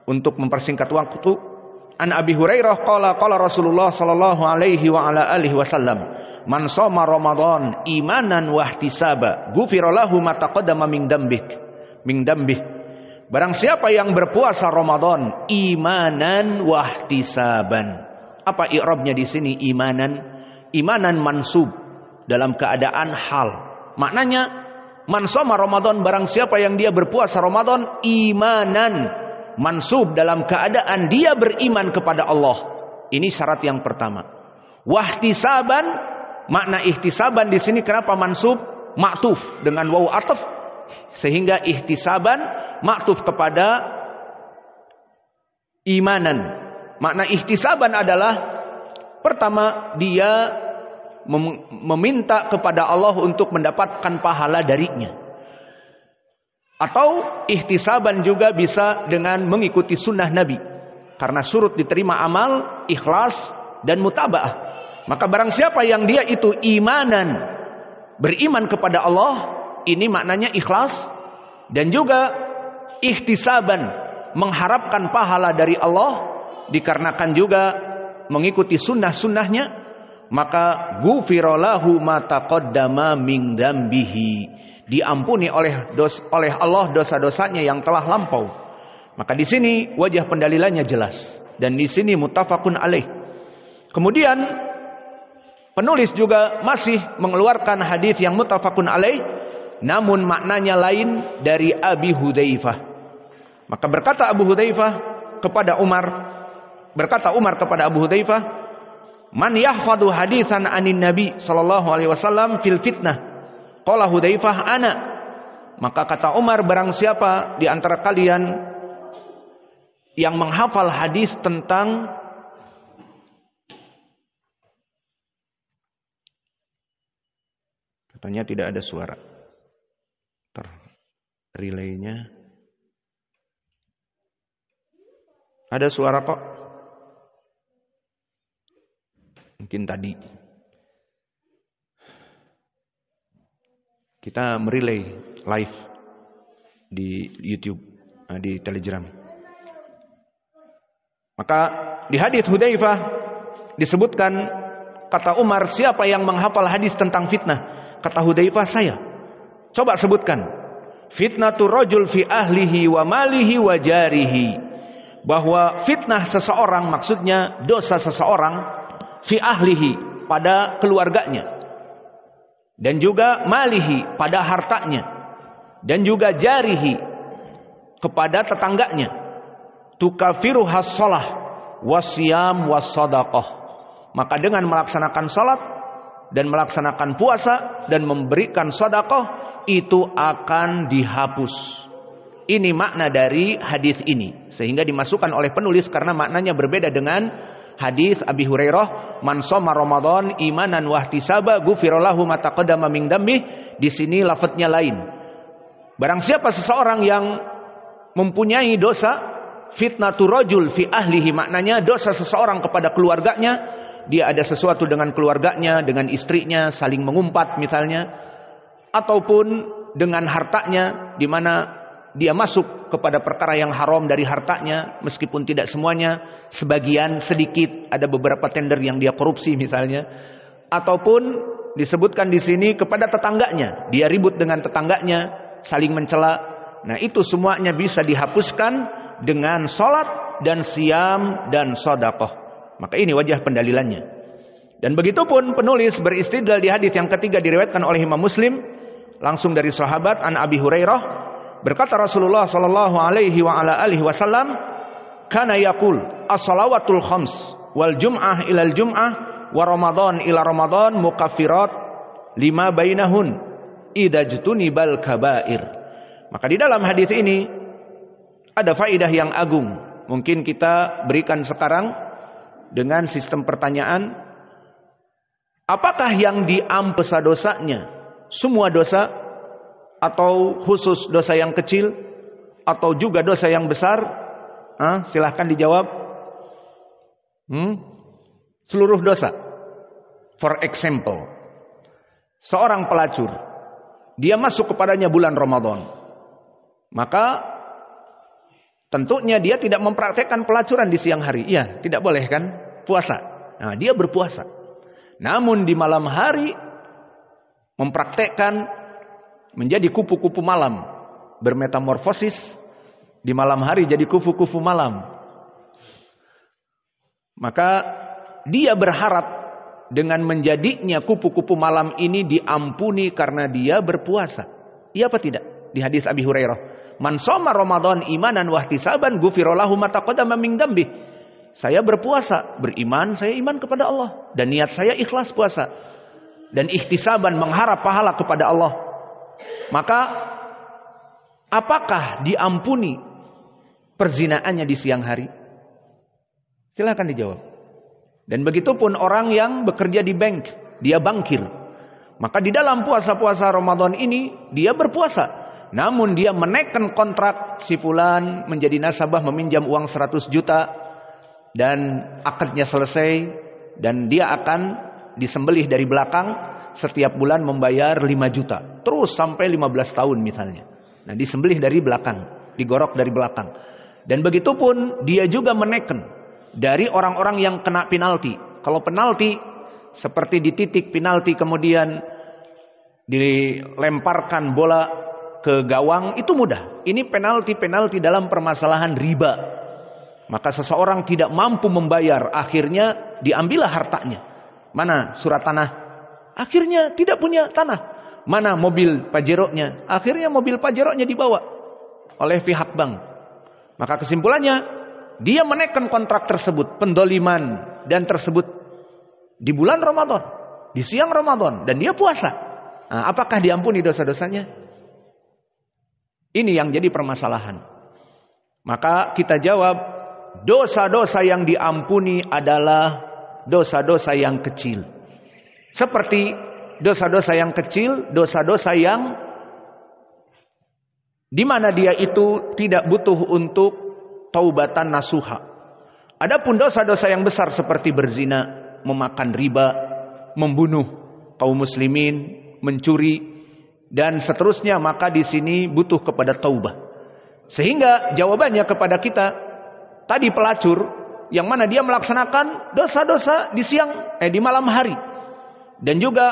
untuk mempersingkat waktu, an Abi Hurairah qala qala Rasulullah sallallahu alaihi wa ala alihi wasallam, man shoma Ramadan imanan wa ihtisaba, ghufira lahu ma taqaddama min dambih. Barang siapa yang berpuasa Ramadan imanan wa ihtisaban. Apa i'rabnya di sini imanan? Imanan mansub dalam keadaan hal. Maknanya man shoma Ramadan, barang siapa yang dia berpuasa Ramadan imanan, mansub dalam keadaan dia beriman kepada Allah. Ini syarat yang pertama. Wahtisaban, makna ihtisaban di sini kenapa mansub? Ma'tuf dengan waw ataf, sehingga ihtisaban ma'tuf kepada imanan. Makna ihtisaban adalah pertama dia meminta kepada Allah untuk mendapatkan pahala darinya. Atau ihtisaban juga bisa dengan mengikuti sunnah Nabi, karena surut diterima amal, ikhlas dan mutaba'ah. Maka barang siapa yang dia itu imanan, beriman kepada Allah, ini maknanya ikhlas, dan juga ihtisaban, mengharapkan pahala dari Allah, dikarenakan juga mengikuti sunnah-sunnahnya, maka ghufira lahu ma taqaddama min dzambihi, diampuni oleh Allah dosa-dosanya yang telah lampau. Maka di sini wajah pendalilannya jelas, dan di sini muttafaqun alaih. Kemudian penulis juga masih mengeluarkan hadis yang muttafaqun alaih, namun maknanya lain dari Abi Hudzaifah. Maka berkata Umar kepada Abu Hudzaifah, man yahfadhu haditsan anin Nabi sallallahu alaihi wasallam fil fitnah. Qala Hudzaifah ana. Maka kata Umar, barang siapa di antara kalian yang menghafal hadis tentang katanya tidak ada suara. Relaynya ada suara kok. Mungkin tadi kita merelay live di YouTube, di Telegram. Maka di hadis Hudzaifah disebutkan, kata Umar, siapa yang menghafal hadis tentang fitnah? Kata Hudzaifah, saya. Coba sebutkan. Fitnatur rajul fi ahlihi wa malihi wa jarihi. Bahwa fitnah seseorang, maksudnya dosa seseorang, fi ahlihi, pada keluarganya, dan juga malihi, pada hartanya, dan juga jarihi, kepada tetangganya. Tukafiru has-shalah wasyam was-shadaqah. Maka dengan melaksanakan salat dan melaksanakan puasa dan memberikan sedekah, itu akan dihapus. Ini makna dari hadis ini, sehingga dimasukkan oleh penulis karena maknanya berbeda dengan hadis Abi Hurairah, man shoma Ramadan imanan wa ihtisaba ghufira lahu ma taqaddama min dzambi. Di sini lafadznya lain. Barang siapa seseorang yang mempunyai dosa, fitnatur rajul fi ahlihi, maknanya dosa seseorang kepada keluarganya, dia ada sesuatu dengan keluarganya, dengan istrinya, saling mengumpat misalnya, ataupun dengan hartanya, di mana dia masuk kepada perkara yang haram dari hartanya, meskipun tidak semuanya, sebagian sedikit, ada beberapa tender yang dia korupsi misalnya, ataupun disebutkan di sini kepada tetangganya, dia ribut dengan tetangganya, saling mencela. Nah, itu semuanya bisa dihapuskan dengan salat dan siam dan sedekah. Maka ini wajah pendalilannya. Dan begitupun penulis beristidlal di hadis yang ketiga diriwayatkan oleh Imam Muslim langsung dari sahabat an Abi Hurairah, berkata Rasulullah sallallahu alaihi wa ala alihi wasallam, kana yaqul as-salawatul khams wal jum'ah ilal jum'ah wa ramadan ila ramadan mukaffirat lima bainahun idza junibal kabair. Maka di dalam hadis ini ada faedah yang agung. Mungkin kita berikan sekarang dengan sistem pertanyaan, apakah yang diampun dosanya semua dosa, atau khusus dosa yang kecil, atau juga dosa yang besar? Silahkan dijawab. Seluruh dosa. For example, seorang pelacur, dia masuk kepadanya bulan Ramadan, maka Tentunya dia tidak mempraktekkan pelacuran di siang hari. Iya, tidak boleh kan? Puasa. Nah, dia berpuasa. Namun di malam hari mempraktekkan menjadi kupu-kupu malam, bermetamorfosis di malam hari jadi kupu-kupu malam. Maka dia berharap dengan menjadinya kupu-kupu malam ini diampuni karena dia berpuasa. Iya apa tidak? Di hadis Abi Hurairah, man shoma Ramadan imanan wa ihtisaban ghufira lahu ma taqaddama min dzambi. Saya berpuasa, beriman, saya iman kepada Allah dan niat saya ikhlas puasa dan ihtisaban mengharap pahala kepada Allah. Maka apakah diampuni perzinaannya di siang hari? Silakan dijawab. Dan begitupun orang yang bekerja di bank, dia bankir. Maka di dalam puasa-puasa Ramadan ini dia berpuasa. Namun dia menaikkan kontrak si fulan menjadi nasabah meminjam uang 100 juta dan akadnya selesai dan dia akan disembelih dari belakang setiap bulan membayar 5 juta. Terus sampai 15 tahun misalnya. Nah, disembelih dari belakang, digorok dari belakang. Dan begitupun dia juga menaikkan dari orang-orang yang kena penalti. Kalau penalti seperti di titik penalti kemudian dilemparkan bola ke gawang itu mudah. Ini penalti dalam permasalahan riba. Maka seseorang tidak mampu membayar, akhirnya diambillah hartanya. Mana surat tanah? Akhirnya tidak punya tanah. Mana mobil Pajero-nya? Akhirnya mobil Pajero-nya dibawa oleh pihak bank. Maka kesimpulannya, dia menaikkan kontrak tersebut, pendoliman dan tersebut di bulan Ramadan, di siang Ramadan, dan dia puasa. Nah, apakah diampuni dosa-dosanya? Ini yang jadi permasalahan. Maka kita jawab, dosa-dosa yang diampuni adalah dosa-dosa yang kecil. Seperti dosa-dosa yang kecil, dosa-dosa yang di mana dia itu tidak butuh untuk taubatan nasuha. Adapun dosa-dosa yang besar seperti berzina, memakan riba, membunuh kaum muslimin, mencuri dan seterusnya, maka di sini butuh kepada taubah. Sehingga jawabannya kepada kita tadi pelacur yang mana dia melaksanakan dosa-dosa di malam hari, dan juga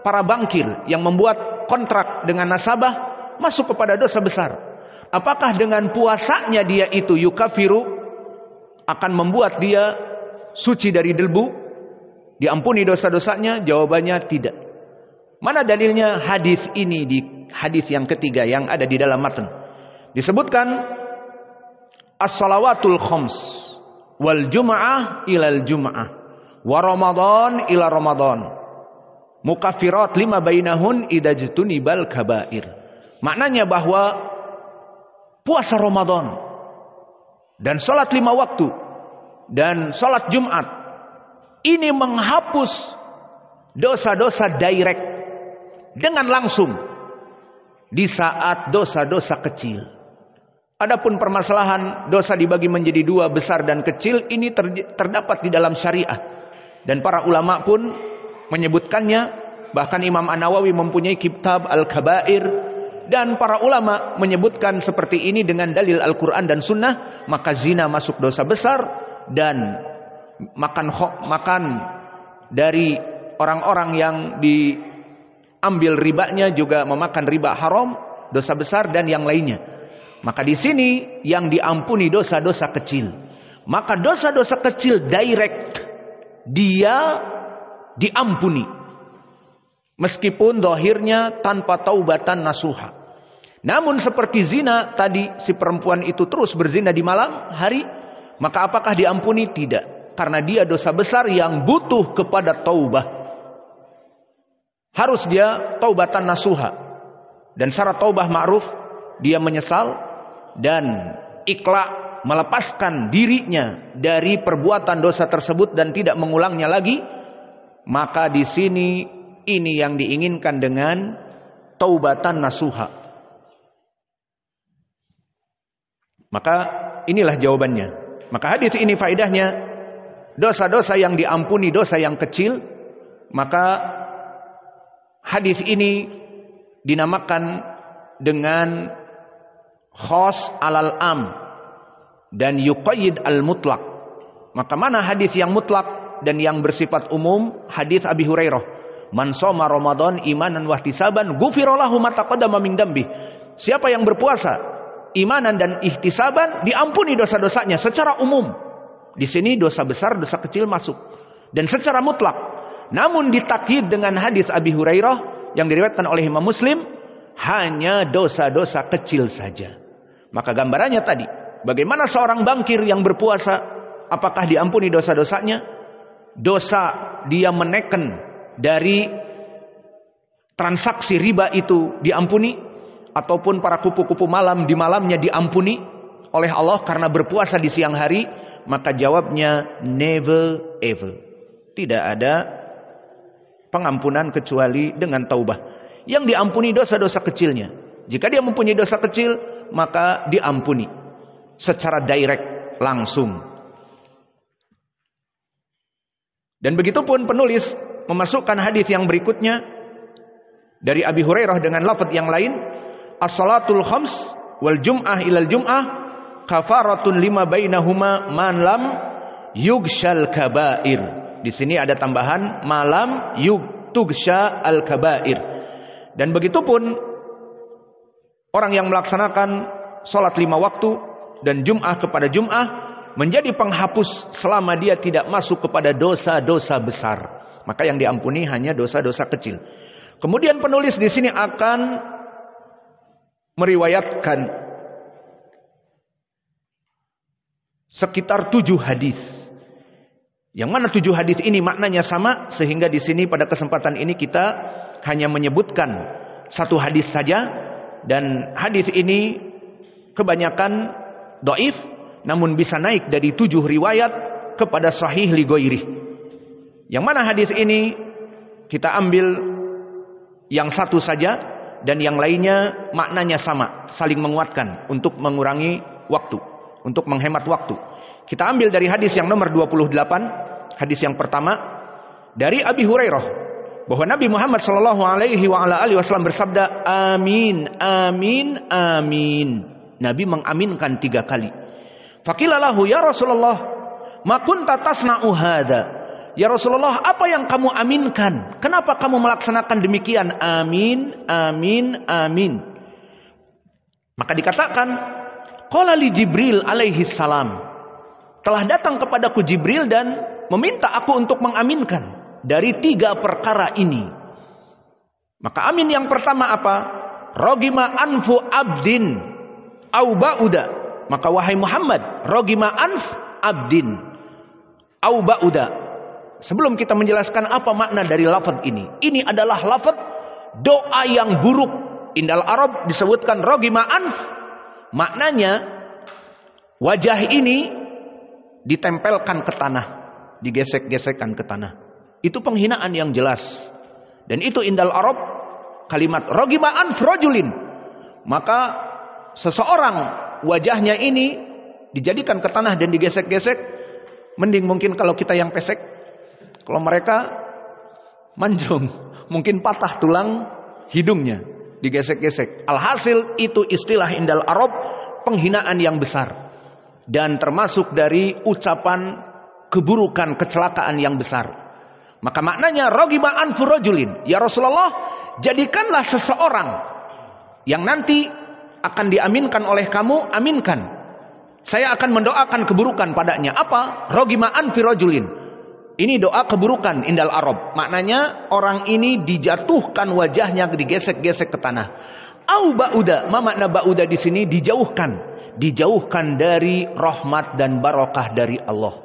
para bankir yang membuat kontrak dengan nasabah masuk kepada dosa besar. Apakah dengan puasanya dia itu yukafiru akan membuat dia suci dari debu, diampuni dosa-dosanya? Jawabannya tidak. Mana dalilnya? Hadis ini di hadis yang ketiga yang ada di dalam matan. Disebutkan as-salawatul khams wal jum'ah ilal jum'ah wa ramadan ila ramadan mukaffirat lima bainahun idajtunibal kabair. Maknanya bahwa puasa Ramadan dan salat 5 waktu dan salat Jumat ini menghapus dosa-dosa direct dengan langsung di saat dosa-dosa kecil. Adapun permasalahan dosa dibagi menjadi 2, besar dan kecil, ini terdapat di dalam syariah. Dan para ulama pun menyebutkannya, bahkan Imam An-Nawawi mempunyai kitab Al-Kabair, dan para ulama menyebutkan seperti ini dengan dalil Al-Quran dan Sunnah. Maka zina masuk dosa besar, dan makan dari orang-orang yang diambil ribanya juga memakan riba haram, dosa besar dan yang lainnya. Maka di sini yang diampuni dosa-dosa kecil. Maka dosa-dosa kecil direct dia diampuni, meskipun dohirnya tanpa taubatan nasuha. Namun seperti zina tadi, si perempuan itu terus berzina di malam hari, maka apakah diampuni? Tidak, karena dia dosa besar yang butuh kepada taubah. Harus dia taubatan nasuha. Dan syarat taubah ma'ruf, dia menyesal dan ikhla, melepaskan dirinya dari perbuatan dosa tersebut dan tidak mengulangnya lagi. Maka di sini ini yang diinginkan dengan taubatan nasuha. Maka inilah jawabannya. Maka hadis ini faedahnya, dosa-dosa yang diampuni dosa yang kecil. Maka hadis ini dinamakan dengan khos alal am, dan yuqayyid al-mutlaq. Maka mana hadis yang mutlak dan yang bersifat umum? Hadis Abi Hurairah, man shoma Ramadan imanan wa ihtisaban ghufira lahu ma taqaddama min dambi. Siapa yang berpuasa imanan dan ihtisaban, diampuni dosa-dosanya secara umum. Di sini dosa besar, dosa kecil masuk, dan secara mutlak. Namun ditakyid dengan hadis Abi Hurairah yang diriwayatkan oleh Imam Muslim, hanya dosa-dosa kecil saja. Maka gambarannya tadi, bagaimana seorang bankir yang berpuasa, apakah diampuni dosa-dosanya? Dosa dia menekan dari transaksi riba itu diampuni, ataupun para kupu-kupu malam di malamnya diampuni oleh Allah karena berpuasa di siang hari? Maka jawabnya never ever. Tidak ada pengampunan kecuali dengan taubah. Yang diampuni dosa-dosa kecilnya. Jika dia mempunyai dosa kecil, maka diampuni secara direct, langsung. Dan begitupun penulis memasukkan hadis yang berikutnya dari Abi Hurairah dengan lafaz yang lain, as-salatul khams wal jum'ah ilal jum'ah kafaratun lima bainahuma man lam yugshal kabair. Di sini ada tambahan malam tugsha al kabair. Dan begitupun orang yang melaksanakan salat 5 waktu dan Jum'ah kepada Jum'ah menjadi penghapus selama dia tidak masuk kepada dosa-dosa besar. Maka yang diampuni hanya dosa-dosa kecil. Kemudian penulis di sini akan meriwayatkan sekitar 7 hadis. Yang mana 7 hadis ini maknanya sama, sehingga di sini pada kesempatan ini kita hanya menyebutkan 1 hadis saja, dan hadis ini kebanyakan dhaif, namun bisa naik dari 7 riwayat kepada sahih li ghairi. Yang mana hadis ini kita ambil yang 1 saja, dan yang lainnya maknanya sama, saling menguatkan untuk mengurangi waktu, untuk menghemat waktu. Kita ambil dari hadis yang nomor 28, hadis yang pertama dari Abi Hurairah, bahwa Nabi Muhammad sallallahu alaihi wasallam bersabda, amin, amin, amin. Nabi mengaminkan 3 kali. Faqila lahu ya Rasulullah, ma kunta tasna'u hadza? Ya Rasulullah, apa yang kamu aminkan? Kenapa kamu melaksanakan demikian? Amin, amin, amin. Maka dikatakan, qala li Jibril alaihi salam, telah datang kepadaku Jibril dan meminta aku untuk mengaminkan dari 3 perkara ini. Maka amin yang pertama apa? Rogima anfu abdin au ba'uda. Maka wahai Muhammad, rogima anf abdin au ba'uda. Sebelum kita menjelaskan apa makna dari lafaz ini adalah lafaz doa yang buruk. Indal Arab disebutkan rogima anf, maknanya wajah ini ditempelkan ke tanah, digesek-gesekkan ke tanah. Itu penghinaan yang jelas. Dan itu indal Arab kalimat rogima anf rajulin. Maka seseorang wajahnya ini dijadikan ke tanah dan digesek-gesek. Mending mungkin kalau kita yang pesek. Kalau mereka manjung, mungkin patah tulang hidungnya, digesek-gesek. Alhasil itu istilah indal Arab penghinaan yang besar. Dan termasuk dari ucapan keburukan, kecelakaan yang besar. Maka maknanya rogiba anfu rajulin. Ya Rasulullah, jadikanlah seseorang yang nanti akan diaminkan oleh kamu, aminkan. Saya akan mendoakan keburukan padanya. Apa? Rogiba anfi rajulin. Ini doa keburukan indal Arab. Maknanya orang ini dijatuhkan wajahnya, digesek-gesek ke tanah. Au ba'uda. Ma makna ba'uda di sini? Dijauhkan. Dijauhkan dari rahmat dan barakah dari Allah.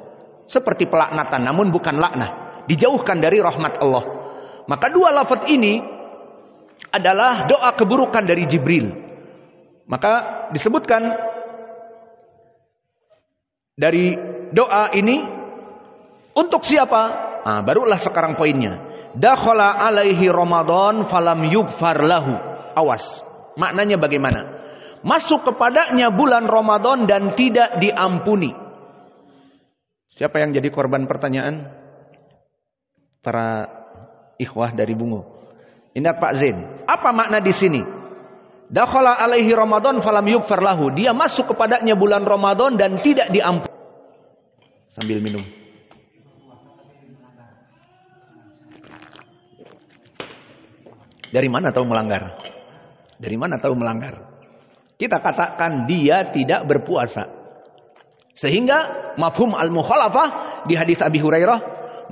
Seperti pelaknatan, namun bukan laknah. Dijauhkan dari rahmat Allah. Maka 2 lafaz ini adalah doa keburukan dari Jibril. Maka disebutkan dari doa ini untuk siapa? Nah, barulah sekarang poinnya. Dakhala alaihi Ramadan falam yughfar lahu. Awas. Maknanya bagaimana? Masuk kepadanya bulan Ramadan dan tidak diampuni. Siapa yang jadi korban pertanyaan? Para ikhwah dari Bungo. Ini Pak Zain. Apa makna di sini? Dakhala alaihi Ramadan falam yughfar lahu. Dia masuk kepadanya bulan Ramadan dan tidak diampuni. Sambil minum. Dari mana tahu melanggar? Dari mana tahu melanggar? Kita katakan dia tidak berpuasa. Sehingga mafhum al-mukhalafah di hadis Abi Hurairah,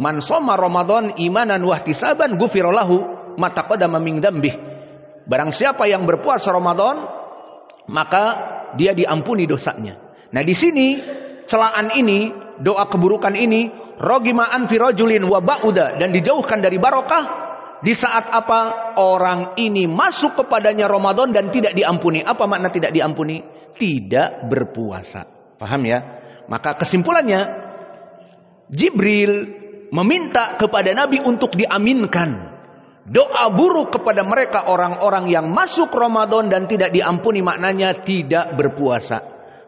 man shoma Ramadan imanan wa ihtisaban ghufira lahu ma taqaddama min dzambih. Barang siapa yang berpuasa Ramadan, maka dia diampuni dosanya. Nah, di sini celaan ini, doa keburukan ini, rogima an fi rajulin wa ba'uda, dan dijauhkan dari barokah. Di saat apa? Orang ini masuk kepadanya Ramadan dan tidak diampuni. Apa makna tidak diampuni? Tidak berpuasa. Paham ya? Maka kesimpulannya, Jibril meminta kepada Nabi untuk diaminkan doa buruk kepada mereka orang-orang yang masuk Ramadan dan tidak diampuni, maknanya tidak berpuasa.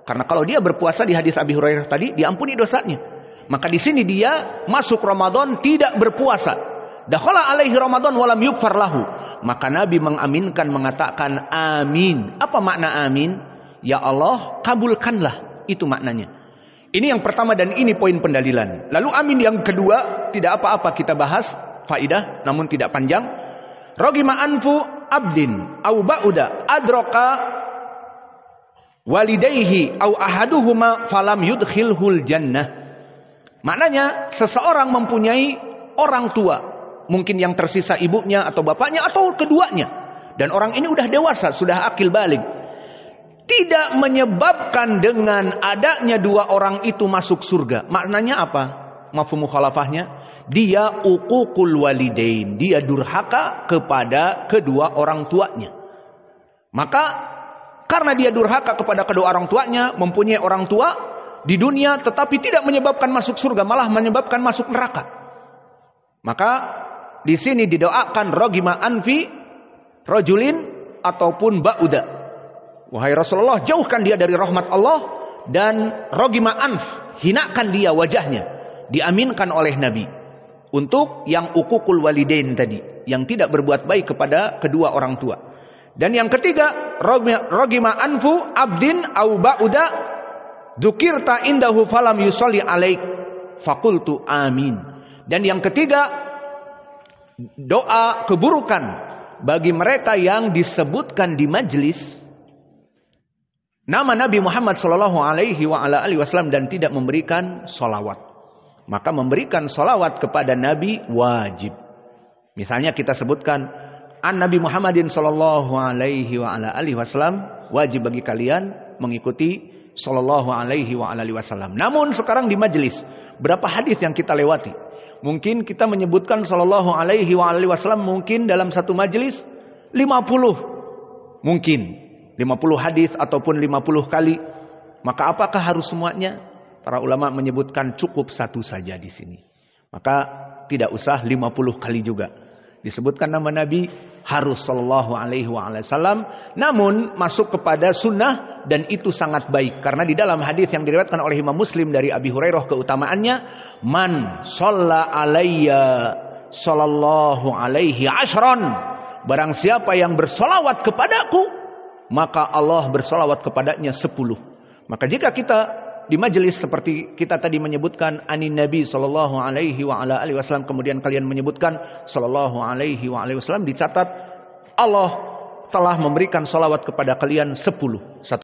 Karena kalau dia berpuasa di hadis Abi Hurairah tadi diampuni dosanya. Maka di sini dia masuk Ramadan tidak berpuasa. Dakhala alaihi Ramadan walam yughfar lahu. Maka Nabi mengaminkan, mengatakan amin. Apa makna amin? Ya Allah, kabulkanlah. Itu maknanya. Ini yang pertama dan ini poin pendalilan. Lalu amin yang kedua, tidak apa-apa kita bahas, faidah namun tidak panjang. Rogima anfu abdin au ba'uda adraka walidayhi au ahaduhuma falam yudkhilhul jannah. Maknanya seseorang mempunyai orang tua, mungkin yang tersisa ibunya atau bapaknya atau keduanya, dan orang ini udah dewasa, sudah akil baligh, tidak menyebabkan dengan adanya dua orang itu masuk surga. Maknanya apa? Mafhum mukhalafahnya, dia uququl walidain, dia durhaka kepada kedua orang tuanya. Maka karena dia durhaka kepada kedua orang tuanya, mempunyai orang tua di dunia tetapi tidak menyebabkan masuk surga, malah menyebabkan masuk neraka. Maka di sini didoakan rogima anfi rajulin ataupun ba'uda. Wahai Rasulullah, jauhkan dia dari rahmat Allah, dan rogima anf, hinakan dia wajahnya. Diaminkan oleh Nabi. Untuk yang uququl walidain tadi, yang tidak berbuat baik kepada kedua orang tua. Dan yang ketiga, rogima anfu abdin au ba'uda dzukirta indahu falam yusolli alaik fakultu amin. Dan yang ketiga, doa keburukan bagi mereka yang disebutkan di majelis nama Nabi Muhammad sallallahu alaihi wasallam dan tidak memberikan sholawat. Maka memberikan sholawat kepada Nabi wajib. Misalnya kita sebutkan an Nabi Muhammadin sallallahu alaihi wasallam, wajib bagi kalian mengikuti sallallahu alaihi wasallam. Namun sekarang di majelis, berapa hadis yang kita lewati? Mungkin kita menyebutkan sallallahu alaihi wasallam mungkin dalam satu majelis 50. Mungkin 50 hadis ataupun 50 kali. Maka apakah harus semuanya? Para ulama menyebutkan cukup satu saja di sini. Maka tidak usah 50 kali juga. Disebutkan nama Nabi harus sallallahu alaihi wasallam, namun masuk kepada sunnah, dan itu sangat baik. Karena di dalam hadis yang diriwayatkan oleh Imam Muslim dari Abi Hurairah keutamaannya, man shalla alayya sallallahu alaihi ashran. Barang siapa yang bersolawat kepadaku, maka Allah bersolawat kepadanya 10. Maka jika kita di majelis seperti kita tadi menyebutkan anin Nabi sallallahu alaihi wasallam, kemudian kalian menyebutkan sallallahu alaihi wasallam, dicatat Allah telah memberikan salawat kepada kalian 10.